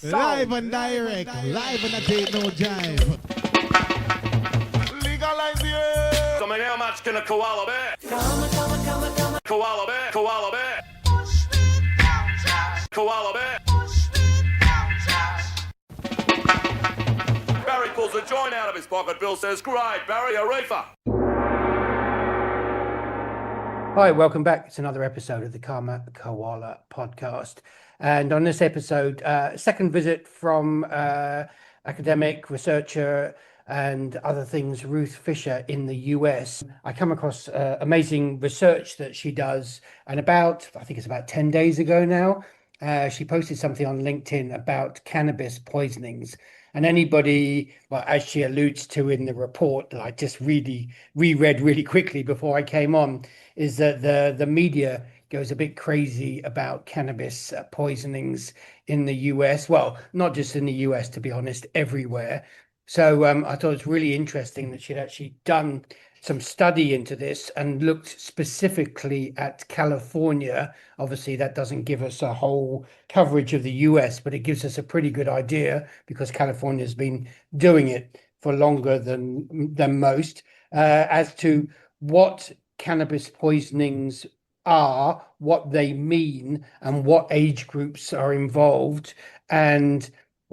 Live and direct, live and I take no jive. Legalize it. So how much can a koala bear? Koala bear, koala bear. Koala bear. Barry pulls a joint out of his pocket. Bill says, great, Barry, a reefer. Hi, welcome back. It's another episode of the Koala podcast. And on this episode, second visit from academic, researcher, and other things, Ruth Fisher in the US. I come across amazing research that she does. And I think it's about 10 days ago now, she posted something on LinkedIn about cannabis poisonings. And anybody, well, as she alludes to in the report that I just reread really quickly before I came on, is that the media goes a bit crazy about cannabis poisonings in the US. Well, not just in the US, to be honest, everywhere. So I thought it's really interesting that she'd actually done some study into this and looked specifically at California. Obviously, that doesn't give us a whole coverage of the US, but it gives us a pretty good idea because California has been doing it for longer than most, as to what cannabis poisonings are, what they mean, and what age groups are involved. And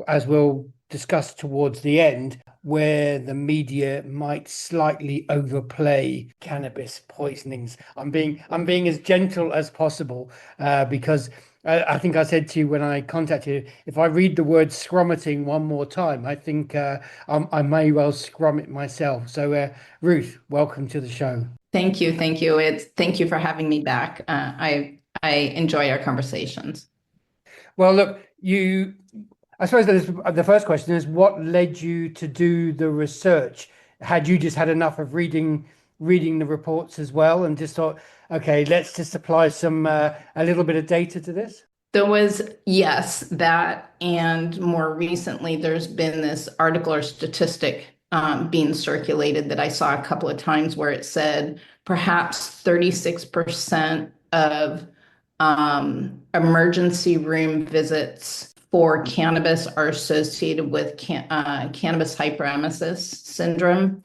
as we'll discuss towards the end, where the media might slightly overplay cannabis poisonings. I'm being as gentle as possible because I think I said to you when I contacted you, if I read the word scrummeting one more time, I think I may well scrum it myself. So Ruth, welcome to the show. Thank you. Thank you for having me back. I enjoy our conversations. Well, look, I suppose the first question is, what led you to do the research? Had you just had enough of reading the reports as well and just thought, okay, let's just apply a little bit of data to this? There was, yes, that, and more recently, there's been this article or statistic being circulated that I saw a couple of times where it said perhaps 36% of emergency room visits for cannabis are associated with cannabis hyperemesis syndrome,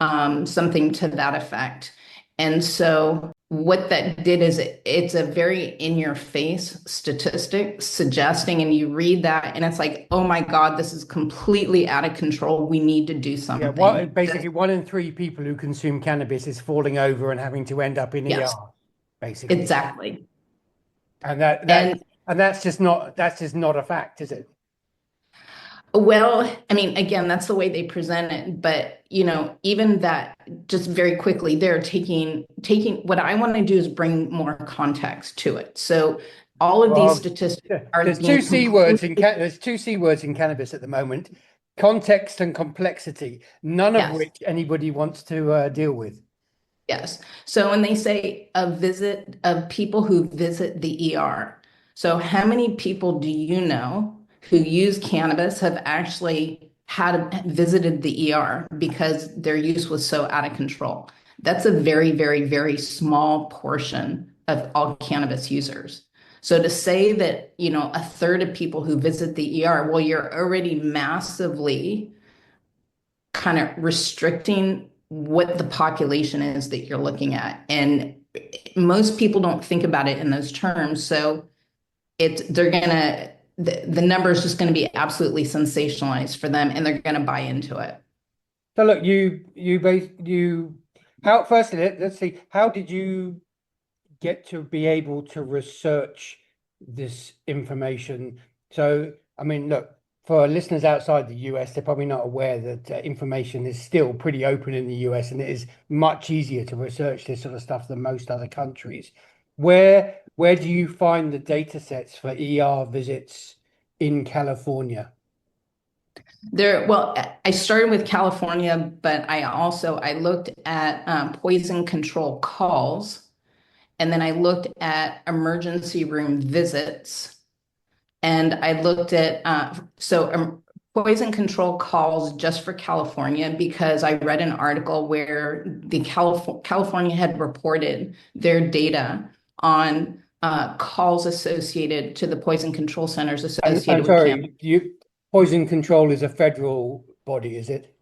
something to that effect. And so what that did is it's a very in-your-face statistic suggesting, and you read that and it's like, oh my God, this is completely out of control. We need to do something. Yeah, well, basically 1 in 3 people who consume cannabis is falling over and having to end up in ER, basically. Exactly. And that's just not a fact, is it? Well, I mean, again, that's the way they present it. But, even that, just very quickly, they're taking what I want to do is bring more context to it. So all of these statistics are... There's two C words in cannabis at the moment: context and complexity, none of which anybody wants to deal with. Yes. So when they say a visit of people who visit the ER, so how many people do you know who use cannabis have actually visited the ER because their use was so out of control? That's a very, very, very small portion of all cannabis users. So to say that, a third of people who visit the ER, well, you're already massively kind of restricting what the population is that you're looking at. And most people don't think about it in those terms. So the number is just going to be absolutely sensationalized for them, and they're going to buy into it. So look, let's see, how did you get to be able to research this information? So, I mean, look, for listeners outside the US, they're probably not aware that information is still pretty open in the US, and it is much easier to research this sort of stuff than most other countries. Where do you find the data sets for ER visits in California? Well, I started with California, but I looked at poison control calls, and then I looked at emergency room visits, and I looked at poison control calls just for California, because I read an article where California had reported their data on calls associated to the poison control centers I'm associated with cannabis. sorry, poison control is a federal body, is it?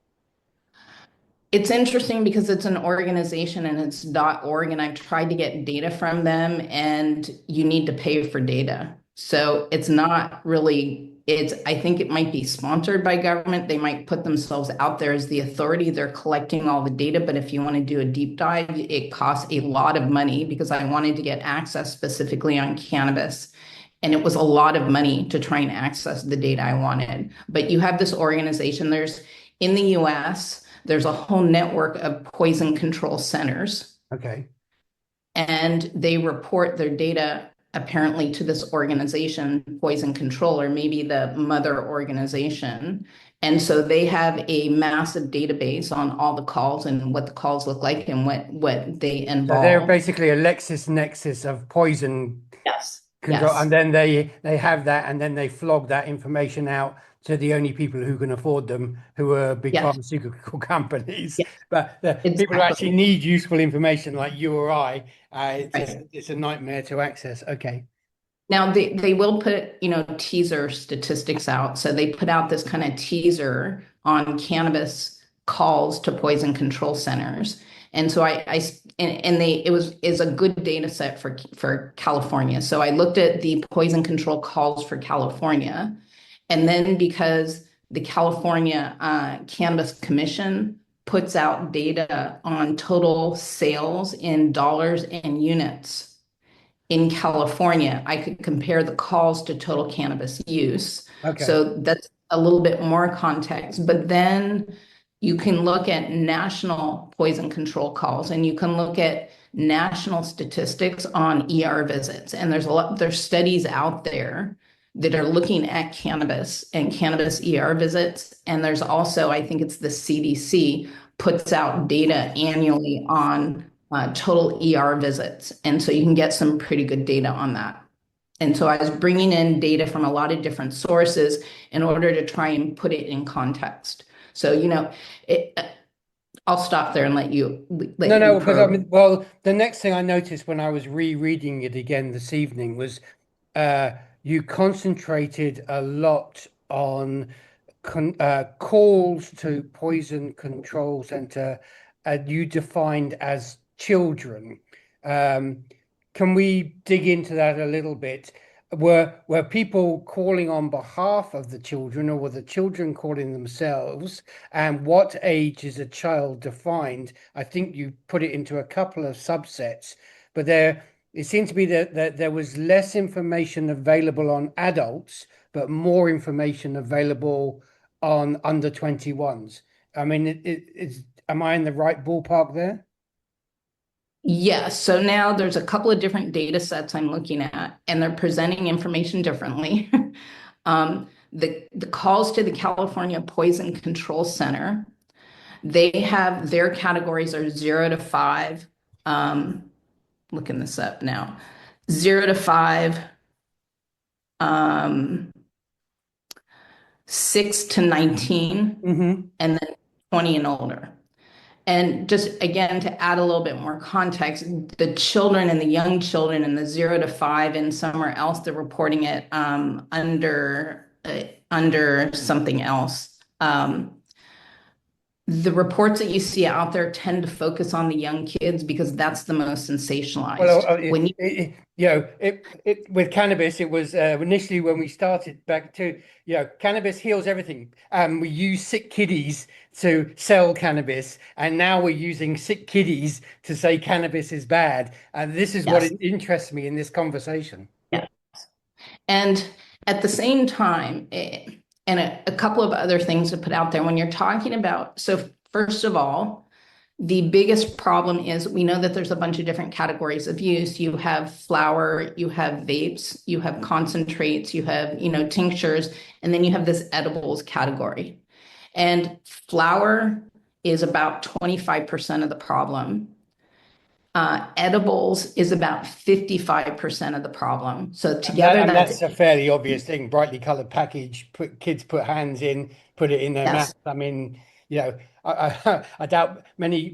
It's interesting because it's an organization and it's .org, and I've tried to get data from them, and you need to pay for data. So it's not really, I think it might be sponsored by government. They might put themselves out there as the authority. They're collecting all the data, but if you want to do a deep dive, it costs a lot of money because I wanted to get access specifically on cannabis. And it was a lot of money to try and access the data I wanted. But you have this organization, in the US, there's a whole network of poison control centers. Okay. And they report their data apparently to this organization, Poison Control, or maybe the mother organization. And so they have a massive database on all the calls and what the calls look like and what they involve. So they're basically a LexisNexis of poison Yes. control, Yes. and then they have that, and then they flog that information out to the only people who can afford them, who are big Yes. pharmaceutical companies. Yes. But the people who Exactly. actually need useful information, like you or I, Right. it's a nightmare to access. Okay. Now they will put, teaser statistics out. So they put out this kind of teaser on cannabis calls to poison control centers. And so is a good data set for California. So I looked at the poison control calls for California. And then because the California Cannabis Commission puts out data on total sales in dollars and units in California, I could compare the calls to total cannabis use. Okay. So that's a little bit more context. But then you can look at national poison control calls, and you can look at national statistics on ER visits. And there's studies out there that are looking at cannabis and cannabis ER visits. And there's also, I think it's the CDC puts out data annually on total ER visits. And so you can get some pretty good data on that. And so I was bringing in data from a lot of different sources in order to try and put it in context. So, I'll stop there and let you. No, because well, the next thing I noticed when I was rereading it again this evening was you concentrated a lot on calls to poison control center, you defined as children. Can we dig into that a little bit? Were people calling on behalf of the children, or were the children calling themselves? And what age is a child defined? I think you put it into a couple of subsets, but it seemed to be that there was less information available on adults, but more information available on under 21s. I mean, am I in the right ballpark there? Yes. So now there's a couple of different data sets I'm looking at, and they're presenting information differently. The calls to the California Poison Control Center, they have their categories are 0 to 5. Looking this up now, 0 to 5, 6 to 19, and then 20 and older. And just again, to add a little bit more context, the children and the young children in the 0 to 5 and somewhere else, they're reporting it under something else. The reports that you see out there tend to focus on the young kids because that's the most sensationalized. Well, with cannabis, it was initially when we started back to, cannabis heals everything. We use sick kiddies to sell cannabis, and now we're using sick kiddies to say cannabis is bad. And this is what interests me in this conversation. Yes. And at the same time, and a couple of other things to put out there when you're talking about. So first of all, the biggest problem is we know that there's a bunch of different categories of use. You have flower, you have vapes, you have concentrates, you have, tinctures, and then you have this edibles category. And flower is about 25% of the problem. Edibles is about 55% of the problem. So together, that's a fairly obvious thing. Brightly colored package, kids put hands in, put it in their mouth. I mean, I doubt many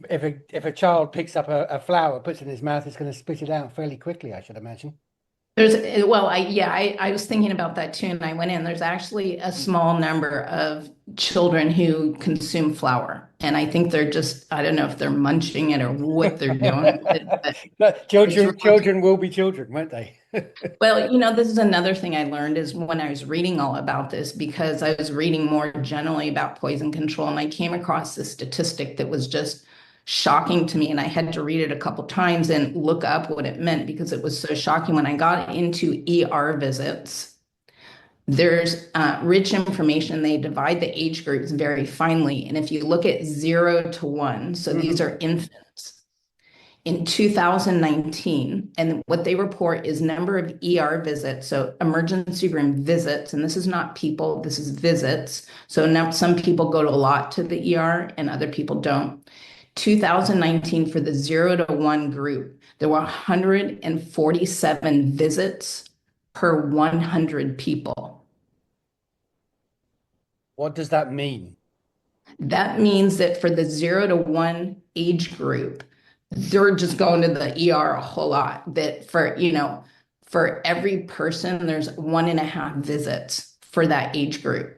if a child picks up a flower, puts it in his mouth, it's going to spit it out fairly quickly, I should imagine. I was thinking about that too, and I went in. There's actually a small number of children who consume flour, and I think they're just, I don't know if they're munching it or what they're doing with it, but No, it's really, children will be children, won't they? well, this is another thing I learned is when I was reading all about this, because I was reading more generally about poison control, and I came across this statistic that was just shocking to me, and I had to read it a couple times and look up what it meant because it was so shocking. When I got into ER visits, there's rich information. They divide the age groups very finely, and if you look at 0 to 1, so these are infants in 2019, and what they report is number of ER visits, so emergency room visits, and this is not people, this is visits. So now some people go to a lot to the ER and other people don't. 2019 for the 0 to 1 group, there were 147 visits per 100 people. What does that mean? That means that for the 0 to 1 age group, they're just going to the ER a whole lot. That for every person, there's 1.5 visits for that age group.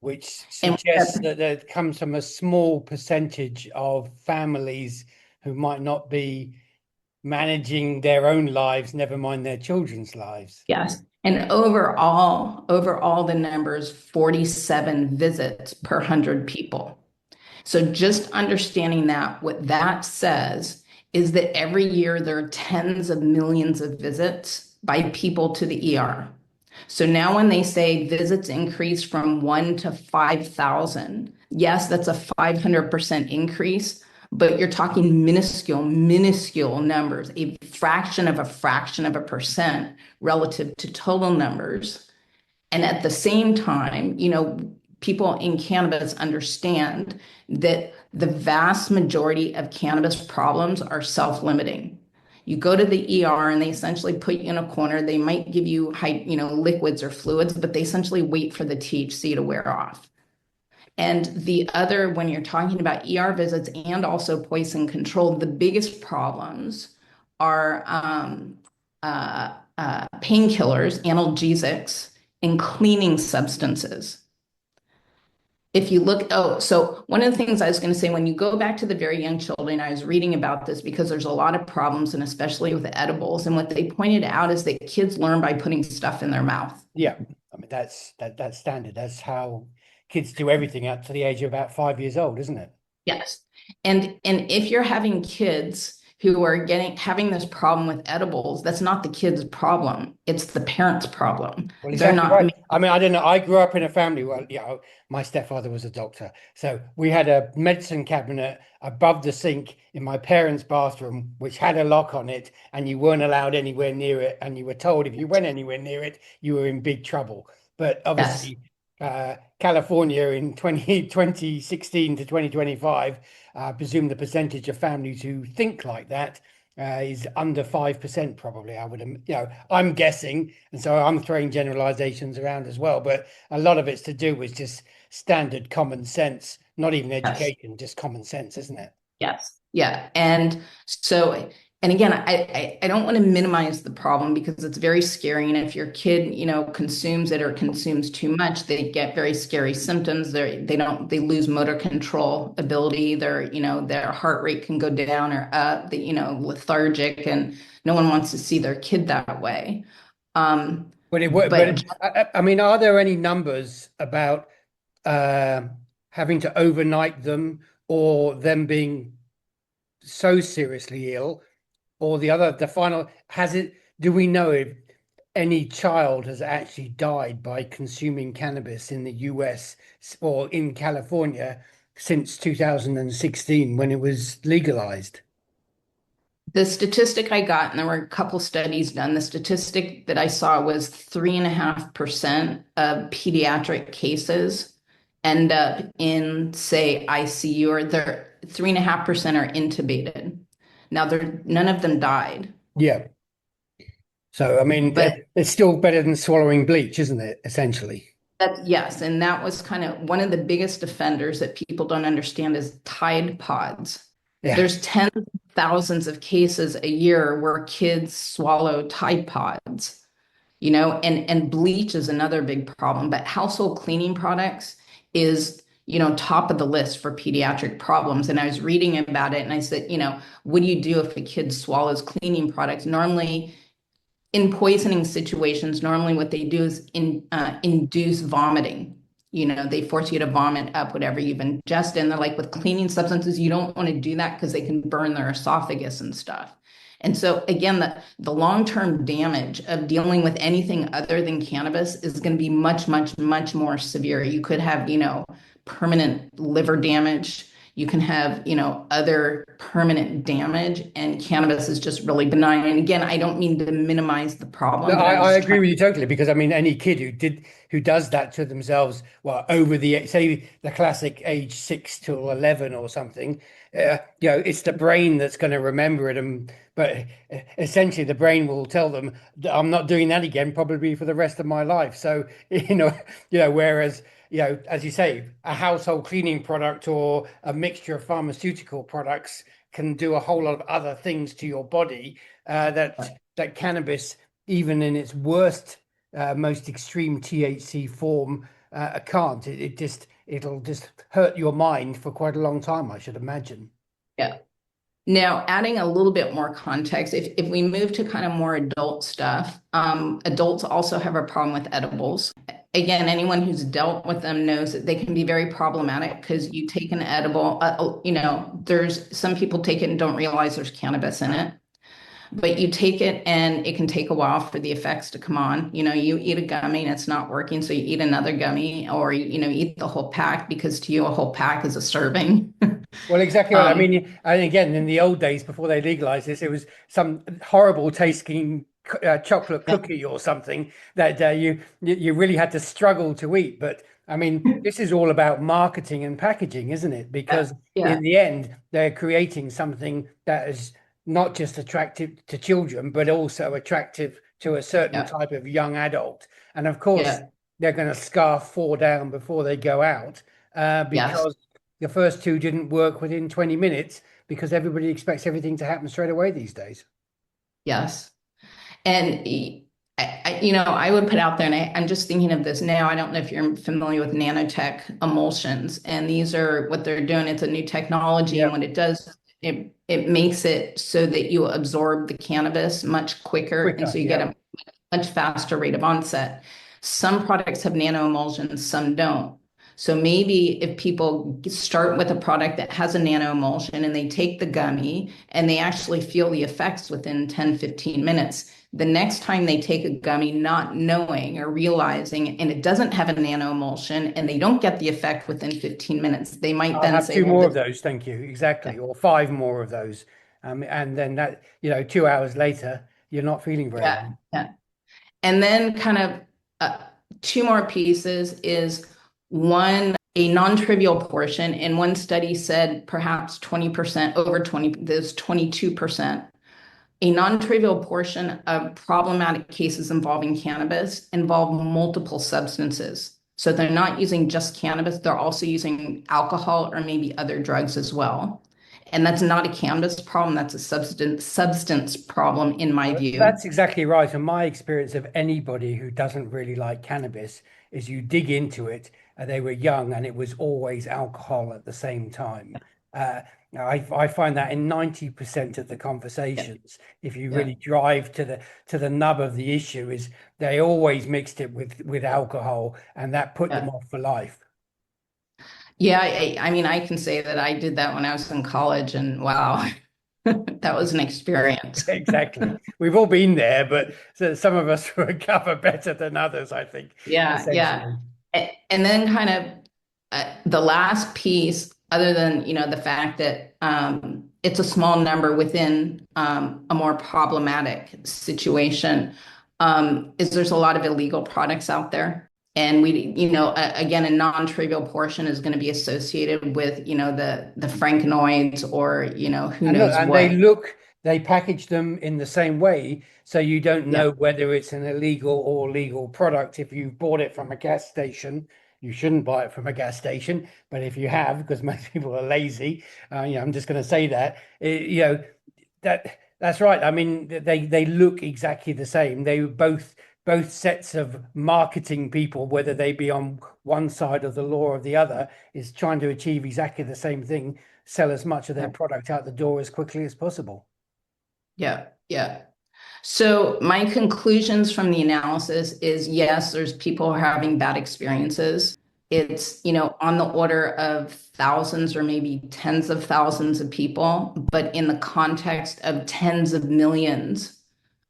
Which suggests that there comes from a small percentage of families who might not be managing their own lives, never mind their children's lives. Yes. And overall, the numbers 47 visits per 100 people. So just understanding that, what that says is that every year there are tens of millions of visits by people to the ER. So now when they say visits increase from 1 to 5,000, yes, that's a 500% increase, but you're talking minuscule numbers, a fraction of a percent relative to total numbers. And at the same time, people in cannabis understand that the vast majority of cannabis problems are self-limiting. You go to the ER and they essentially put you in a corner. They might give you liquids or fluids, but they essentially wait for the THC to wear off. And the other, when you're talking about ER visits and also poison control, the biggest problems are painkillers, analgesics, and cleaning substances. If you look, so one of the things I was going to say, when you go back to the very young children, I was reading about this because there's a lot of problems, and especially with the edibles. And what they pointed out is that kids learn by putting stuff in their mouth. Yeah, I mean that's standard. That's how kids do everything up to the age of about 5 years old, isn't it? Yes, and if you're having kids who are having this problem with edibles, that's not the kid's problem. It's the parent's problem. Well, exactly right. I mean, I don't know. I grew up in a family where, my stepfather was a doctor. So we had a medicine cabinet above the sink in my parents' bathroom, which had a lock on it, and you weren't allowed anywhere near it. And you were told if you went anywhere near it, you were in big trouble. But obviously, California in 2016 to 2025, I presume the percentage of families who think like that is under 5% probably. I'm guessing, and so I'm throwing generalizations around as well, but a lot of it's to do with just standard common sense, not even education, just common sense, isn't it? Yes. Yeah. And so, and again, I don't want to minimize the problem because it's very scary. And if your kid, consumes it or consumes too much, they get very scary symptoms. They lose motor control ability. Their heart rate can go down or up, lethargic, and no one wants to see their kid that way. I mean, are there any numbers about having to overnight them or them being so seriously ill? Or do we know if any child has actually died by consuming cannabis in the US or in California since 2016 when it was legalized? The statistic I got, and there were a couple studies done, the statistic that I saw was 3.5% of pediatric cases end up in, say, ICU, or 3.5% are intubated. Now, none of them died. Yeah. So, I mean, it's still better than swallowing bleach, isn't it, essentially? Yes, and that was kind of one of the biggest offenders that people don't understand is Tide Pods. Yeah. There's tens of thousands of cases a year where kids swallow Tide Pods, and bleach is another big problem, but household cleaning products is, top of the list for pediatric problems. And I was reading about it and I said, what do you do if a kid swallows cleaning products? Normally, in poisoning situations, normally what they do is induce vomiting. They force you to vomit up whatever you've ingested. And they're like, with cleaning substances, you don't want to do that because they can burn their esophagus and stuff. And so again, the long-term damage of dealing with anything other than cannabis is going to be much, much, much more severe. You could have, permanent liver damage. You can have, other permanent damage, and cannabis is just really benign. And again, I don't mean to minimize the problem, No, but I'm I just agree trying. with you totally, because I mean any kid who does that to themselves, well, over the, say, the classic age 6 to 11 or something, it's the brain that's going to remember it, and but essentially the brain will tell them that I'm not doing that again, probably for the rest of my life. So whereas as you say, a household cleaning product or a mixture of pharmaceutical products can do a whole lot of other things to your body, that cannabis, even in its worst, most extreme THC form, can't. It'll just hurt your mind for quite a long time, I should imagine. Yeah. Now, adding a little bit more context, if we move to kind of more adult stuff, adults also have a problem with edibles. Again, anyone who's dealt with them knows that they can be very problematic because you take an edible, there's some people take it and don't realize there's cannabis in it. But you take it and it can take a while for the effects to come on. You eat a gummy and it's not working, so you eat another gummy, or eat the whole pack, because to you a whole pack is a serving. Well, exactly right. I mean, and again, in the old days before they legalized this, it was some horrible tasting chocolate cookie or something that you really had to struggle to eat. But I mean, this is all about marketing and packaging, isn't it? Yeah, Because yeah, in the end, they're creating something that is not just attractive to children, but also attractive to a certain yeah, type of young adult. And of course, yeah, they're going to scarf 4 down before they go out, yes, because the first two didn't work within 20 minutes, because everybody expects everything to happen straight away these days. yes. And I would put out there, and I'm just thinking of this now. I don't know if you're familiar with nanotech emulsions, and these are what they're doing. It's a new technology, and Yeah, what it does, it makes it so that you absorb the cannabis much quicker, and quicker. so you get Yeah. a much faster rate of onset. Some products have nano emulsions, some don't. So maybe if people start with a product that has a nano emulsion and they take the gummy and they actually feel the effects within 10, 15 minutes, the next time they take a gummy, not knowing or realizing, and it doesn't have a nano emulsion and they don't get the effect within 15 minutes, they might I'll then have say, two well, more of this, those, thank you. Exactly. Or five more of those. And then that, 2 hours later, you're not feeling very yeah, well. yeah. And then kind of uh, two more pieces is one, a non-trivial portion. And one study said perhaps 20%, over 20, there's 22%. A non-trivial portion of problematic cases involving cannabis involve multiple substances. So they're not using just cannabis, they're also using alcohol or maybe other drugs as well. And that's not a cannabis problem, that's a substance problem in my view. That's exactly right. And my experience of anybody who doesn't really like cannabis is you dig into it, and they were young, and it was always alcohol at the same time. Uh, I find that in 90% of the Yeah, conversations, if you yeah, really drive to the nub of the issue, is they always mixed it with alcohol, and that put them yeah. off for life. Yeah, I mean, I can say that I did that when I was in college, and wow, that was an experience. Exactly. We've all been there, but some of us recover better than others, I think, Yeah, yeah. essentially. And then kind of the last piece, other than, the fact that it's a small number within a more problematic situation, is there's a lot of illegal products out there. And again, a non-trivial portion is going to be associated with, the frankenoids or, who And look, knows and they what. look they package them in the same way, so you don't know Yeah. whether it's an illegal or legal product. If you bought it from a gas station, you shouldn't buy it from a gas station. But if you have, because most people are lazy, I'm just going to say that, that's right. I mean, they look exactly the same. They both sets of marketing people, whether they be on one side of the law or the other, is trying to achieve exactly the same thing, sell as much of their product out the door as quickly as possible. Yeah. Yeah. So my conclusions from the analysis is yes, there's people who are having bad experiences. It's, on the order of thousands or maybe tens of thousands of people, but in the context of tens of millions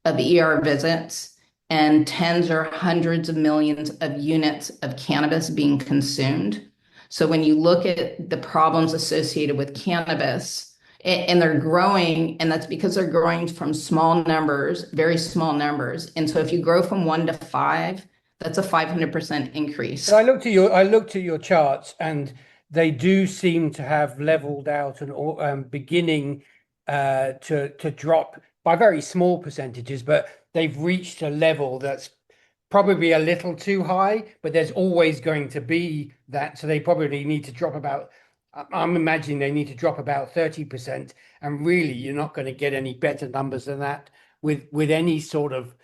of ER visits and tens or hundreds of millions of units of cannabis being consumed. So when you look at the problems associated with cannabis, and they're growing, and that's because they're growing from small numbers, very small numbers. And so if you grow from 1 to 5, that's a 500% increase. But I looked at your charts, and they do seem to have leveled out and beginning to drop by very small percentages, but they've reached a level that's probably a little too high, but there's always going to be that. So they probably need to drop about, I'm imagining they need to drop about 30%. And really, you're not going to get any better numbers than that with any sort of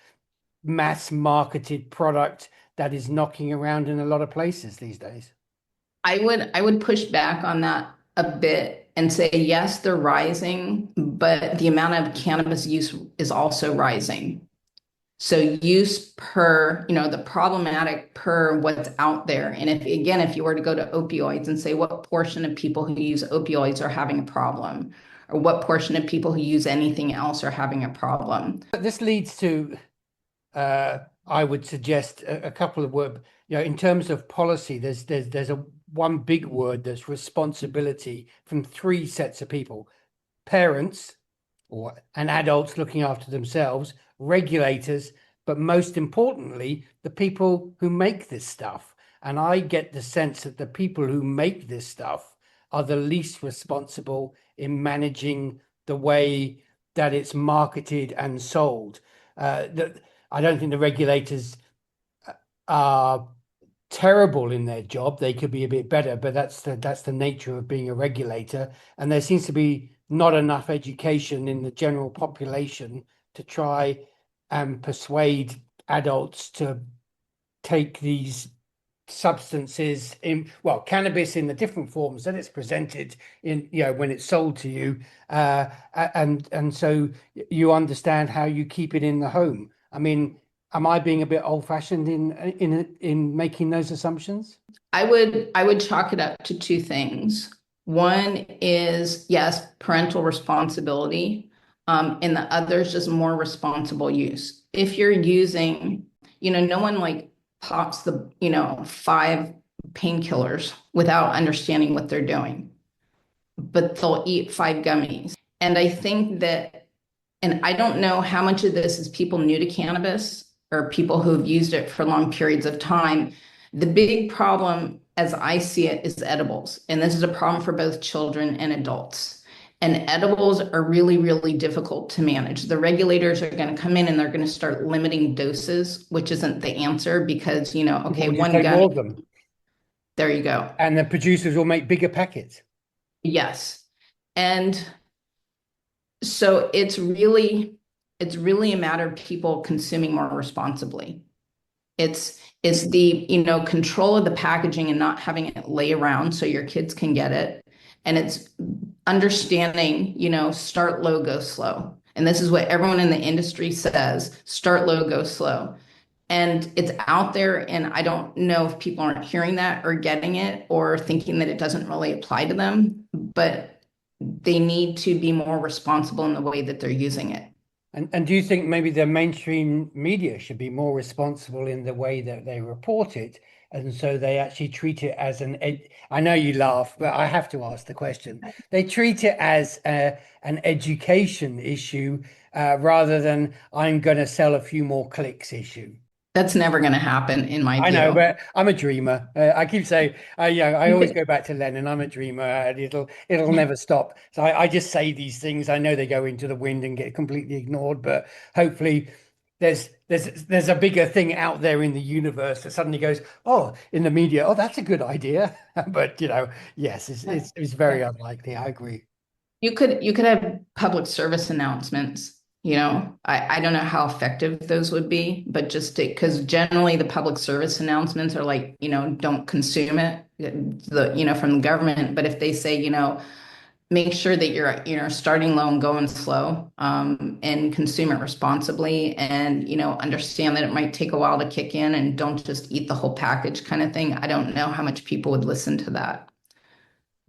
mass marketed product that is knocking around in a lot of places these days. I would push back on that a bit and say, yes, they're rising, but the amount of cannabis use is also rising. So use per, the problematic per what's out there. And if you were to go to opioids and say what portion of people who use opioids are having a problem, or what portion of people who use anything else are having a problem. But this leads to, I would suggest a couple of words, in terms of policy, there's a one big word that's responsibility from three sets of people: parents and adults looking after themselves, regulators, but most importantly, the people who make this stuff. And I get the sense that the people who make this stuff are the least responsible in managing the way that it's marketed and sold. I don't think the regulators are terrible in their job. They could be a bit better, but that's the nature of being a regulator. And there seems to be not enough education in the general population to try and persuade adults to take these substances cannabis in the different forms that it's presented in, when it's sold to you, and so you understand how you keep it in the home. I mean, am I being a bit old-fashioned in making those assumptions? I would chalk it up to two things. One is, yes, parental responsibility, and the other is just more responsible use. If you're using, no one pops the, 5 painkillers without understanding what they're doing, but they'll eat 5 gummies. And I think that, and I don't know how much of this is people new to cannabis or people who have used it for long periods of time. The big problem, as I see it, is edibles. And this is a problem for both children and adults. And edibles are really, really difficult to manage. The regulators are going to come in and they're going to start limiting doses, which isn't the answer because, okay, one gummy. There you go. And the producers will make bigger packets. Yes. And so it's really a matter of people consuming more responsibly. It's the, control of the packaging and not having it lay around so your kids can get it. And it's understanding, start low, go slow. And this is what everyone in the industry says: start low, go slow. And it's out there, and I don't know if people aren't hearing that or getting it or thinking that it doesn't really apply to them, but they need to be more responsible in the way that they're using it. And do you think maybe the mainstream media should be more responsible in the way that they report it? And so they actually treat it as I know you laugh, but I have to ask the question. They treat it as an education issue rather than I'm going to sell a few more clicks issue. That's never going to happen in my I know, view. but I'm a dreamer. I keep saying, I You always could, go back to Lennon. I'm a dreamer, and it'll never stop. So I just say these things. I know they go into the wind and get completely ignored, but hopefully, there's a bigger thing out there in the universe that suddenly goes, oh, in the media, oh, that's a good idea. But yes, it's very yeah. unlikely. I agree. You could have public service announcements. I don't know how effective those would be, but just because generally the public service announcements are like, don't consume it, from the government. But if they say, make sure that you're starting low and going slow, and consume it responsibly, and understand that it might take a while to kick in, and don't just eat the whole package kind of thing. I don't know how much people would listen to that.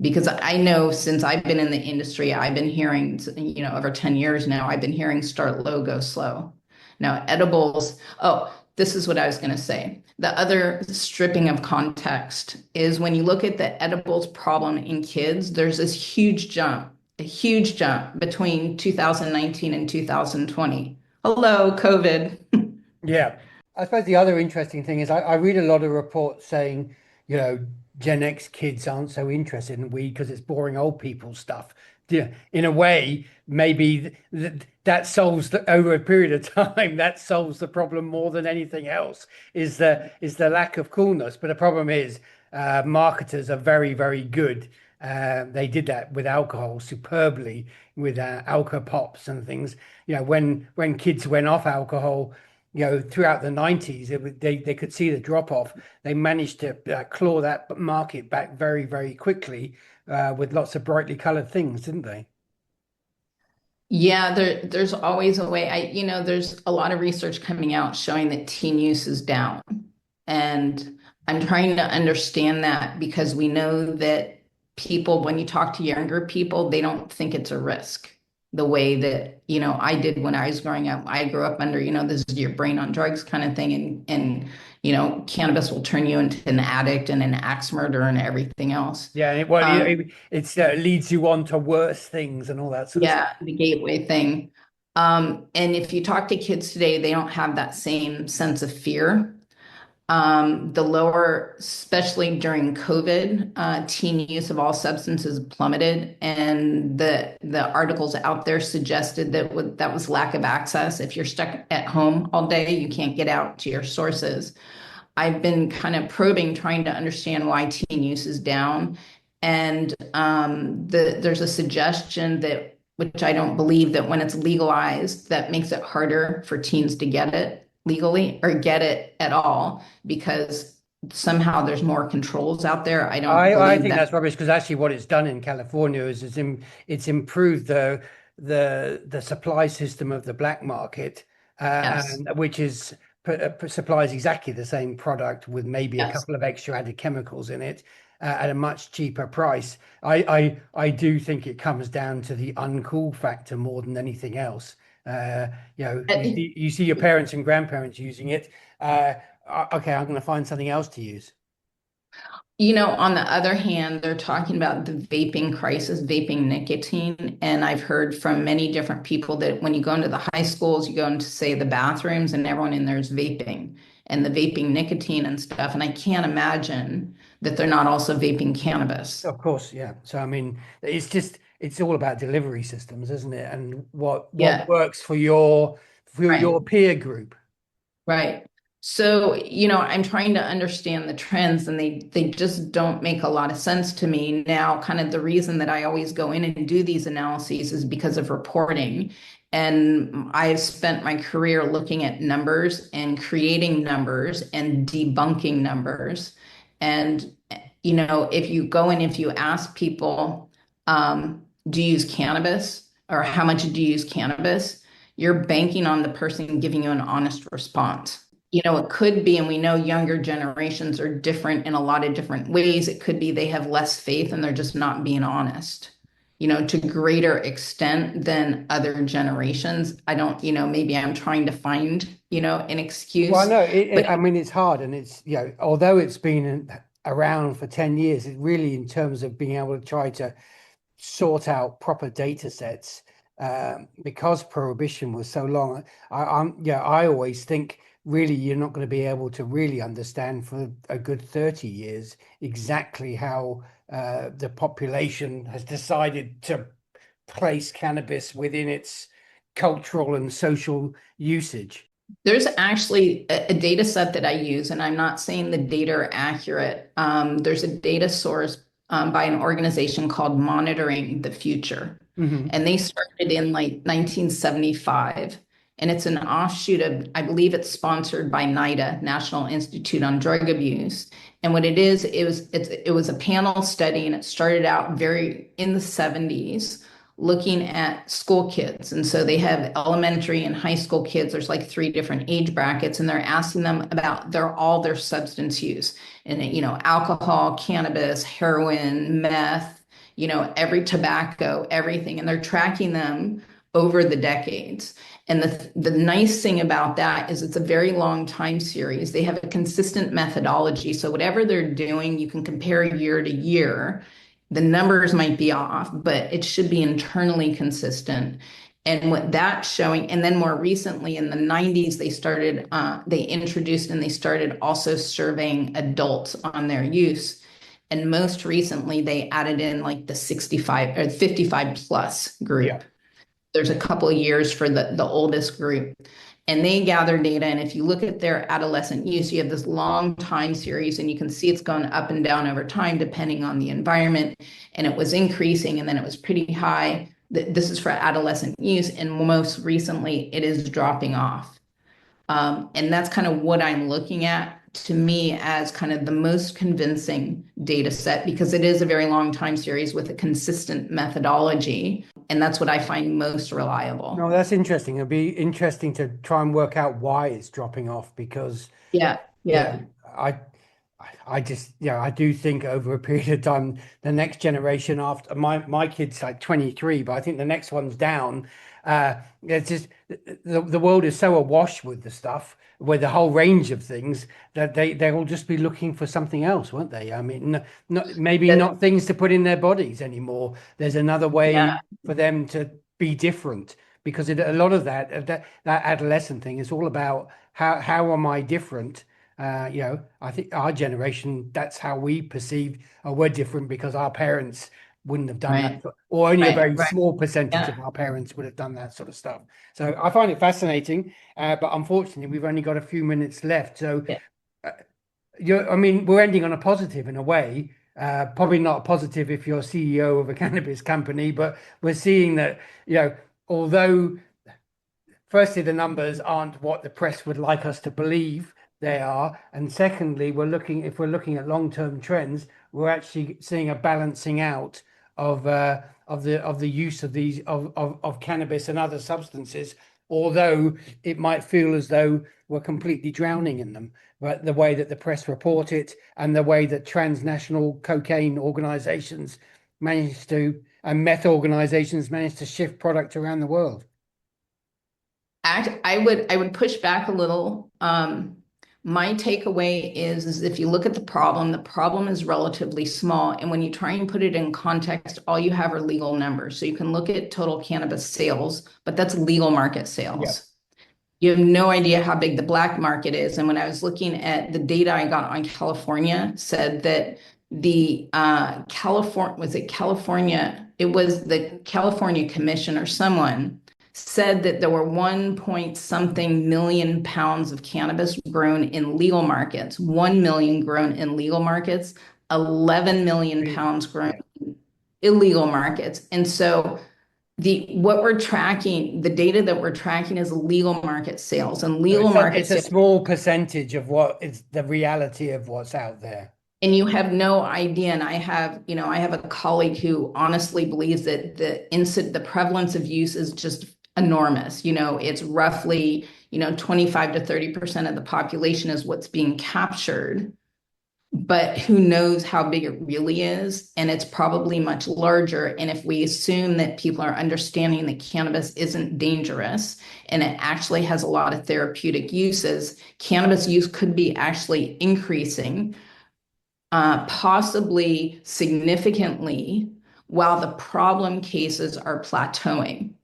Because I know since I've been in the industry, I've been hearing, over 10 years now, I've been hearing start low, go slow. Now, edibles, oh, this is what I was going to say. The other stripping of context is when you look at the edibles problem in kids, there's this a huge jump between 2019 and 2020. Hello, COVID. Yeah. I suppose the other interesting thing is I read a lot of reports saying, you know, Gen X kids aren't so interested in weed because it's boring old people stuff. Yeah, in a way, maybe that solves over a period of time, that solves the problem more than anything else, is the lack of coolness. But the problem is, marketers are very, very good. They did that with alcohol superbly with alcohol pops and things. When kids went off alcohol, throughout the 90s, they could see the drop off. They managed to claw that market back very, very quickly with lots of brightly colored things, didn't they? Yeah, there's always a way. There's a lot of research coming out showing that teen use is down. And I'm trying to understand that because we know that people, when you talk to younger people, they don't think it's a risk the way that, I did when I was growing up. I grew up under, this is your brain on drugs kind of thing. And cannabis will turn you into an addict and an axe murderer and everything else. Yeah, Um, it's leads you on to worse things and all that sort of stuff. Yeah, the gateway thing. And if you talk to kids today, they don't have that same sense of fear. The lower, especially during COVID, teen use of all substances plummeted, and the articles out there suggested that was lack of access. If you're stuck at home all day, you can't get out to your sources. I've been kind of probing, trying to understand why teen use is down. And there's a suggestion that, which I don't believe, that when it's legalized, that makes it harder for teens to get it legally or get it at all because somehow there's more controls out there. I don't I believe think that. that's rubbish because actually what it's done in California is it's improved the supply system of the black market, Yes, and which is supplies exactly the same product with maybe a yes. couple of extra added chemicals in it at a much cheaper price. I do think it comes down to the uncool factor more than anything else. You see your parents and grandparents using it. Okay, I'm going to find something else to use. On the other hand, they're talking about the vaping crisis, vaping nicotine. And I've heard from many different people that when you go into the high schools, you go into, say, the bathrooms, and everyone in there is vaping and the vaping nicotine and stuff. And I can't imagine that they're not also vaping cannabis. Of course, yeah. So I mean, it's all about delivery systems, isn't it? And what Yeah, works for your right. peer group. Right. So, I'm trying to understand the trends and they just don't make a lot of sense to me. Now, kind of the reason that I always go in and do these analyses is because of reporting. And I've spent my career looking at numbers and creating numbers and debunking numbers. And, if you go in, if you ask people, do you use cannabis or how much do you use cannabis? You're banking on the person giving you an honest response. It could be, and we know younger generations are different in a lot of different ways. It could be they have less faith and they're just not being honest, to greater extent than other generations. I don't, maybe I'm trying to find, an Well, excuse, no, but I mean it's hard, and it's although it's been around for 10 years, it really in terms of being able to try to sort out proper data sets because prohibition was so long. I always think really you're not going to be able to really understand for a good 30 years exactly how the population has decided to place cannabis within its cultural and social usage. There's actually a data set that I use, and I'm not saying the data are accurate. There's a data source by an organization called Monitoring the Future. Mm-hmm. And they started in like 1975. And it's an offshoot of, I believe it's sponsored by NIDA, National Institute on Drug Abuse. And what it is, it was a panel study, and it started out very in the 70s looking at school kids. And so they have elementary and high school kids. There's like 3 different age brackets, and they're asking them about all their substance use, and alcohol, cannabis, heroin, meth, every tobacco, everything. And they're tracking them over the decades. And the nice thing about that is it's a very long time series. They have a consistent methodology. So whatever they're doing, you can compare year to year. The numbers might be off, but it should be internally consistent. And what that's showing, and then more recently in the 90s, they introduced and they started also surveying adults on their use. And most recently, they added in like the 65 or 55 plus group. Yeah. There's a couple of years for the oldest group. And they gather data. And if you look at their adolescent use, you have this long time series, and you can see it's gone up and down over time, depending on the environment. And it was increasing, and then it was pretty high. This is for adolescent use. And most recently, it is dropping off. And that's kind of what I'm looking at, to me, as kind of the most convincing data set, because it is a very long time series with a consistent methodology. And that's what I find most reliable. No, that's interesting. It'd be interesting to try and work out why it's dropping off, because yeah. I just, I do think over a period of time, the next generation after my kid's like 23, but I think the next one's down. It's just the world is so awash with the stuff, with the whole range of things, that they'll just be looking for something else, won't they? I mean, not things to put in their bodies anymore. There's another way for them to be different, because a lot of that adolescent thing is all about how am I different? I think our generation, that's how we perceive, we're different because our parents wouldn't have done that, or only a very small percentage of our parents would have done that sort of stuff. So I find it fascinating, but unfortunately we've only got a few minutes left. So I mean, we're ending on a positive in a way, probably not a positive if you're CEO of a cannabis company, but we're seeing that, although firstly the numbers aren't what the press would like us to believe they are, and secondly, if we're looking at long-term trends, we're actually seeing a balancing out of the use of these of cannabis and other substances, although it might feel as though we're completely drowning in them. But the way that the press report it, and the way that transnational cocaine organizations and meth organizations manage to shift product around the world. I would push back a little. My takeaway is if you look at the problem is relatively small. And when you try and put it in context, all you have are legal numbers. So you can look at total cannabis sales, but that's legal market sales. You have no idea how big the black market is. And when I was looking at the data I got on California, said that the California, it was the California Commission or someone said that there were 1 million pounds of cannabis grown in legal markets, 1 million grown in legal markets, 11 million pounds grown in illegal markets. And so the data that we're tracking is legal market sales, and legal market sales. It's a small percentage of what is the reality of what's out there. And you have no idea. And I have a colleague who honestly believes that the prevalence of use is just enormous. It's roughly, 25 to 30% of the population is what's being captured, but who knows how big it really is. And it's probably much larger. And if we assume that people are understanding that cannabis isn't dangerous and it actually has a lot of therapeutic uses, cannabis use could be actually increasing, possibly significantly, while the problem cases are plateauing.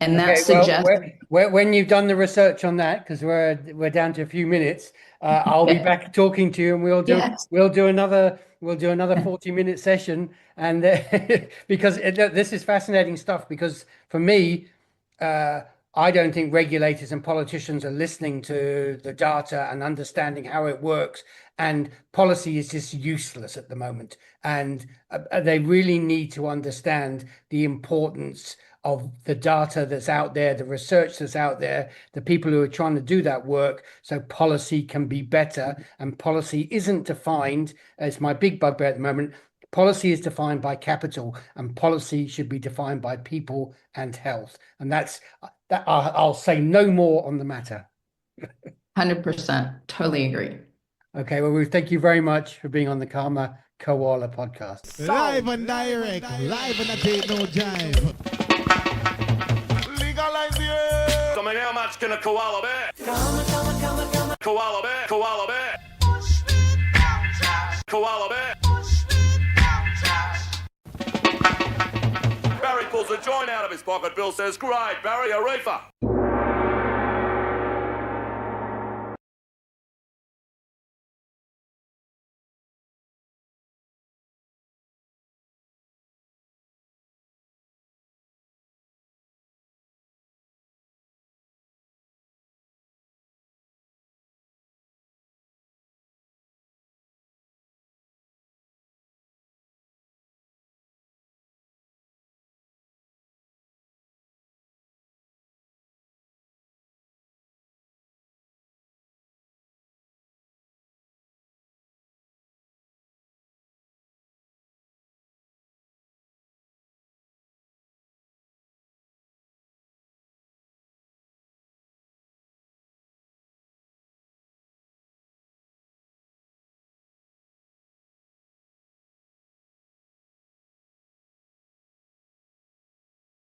And that Okay, well, suggests when you've done the research on that, because we're down to a few minutes, I'll be back talking to you, and Yes. we'll do another 40-minute session, and because this is fascinating stuff. Because for me, I don't think regulators and politicians are listening to the data and understanding how it works, and policy is just useless at the moment. And they really need to understand the importance of the data that's out there, the research that's out there, the people who are trying to do that work, so policy can be better. And policy isn't defined, as my big bugbear at the moment, policy is defined by capital, and policy should be defined by people and health. And that's that. I'll say no more on the matter. 100%. Totally agree. Okay, well, Ruth, thank you very much for being on the Karma Koala podcast. Live and direct, live and a date, no jive. Legalize it. I mean, how much can a koala bear? Koala bear, koala bear. Koala bear. Barry pulls a joint out of his pocket. Bill says, great, Barry, a reefer.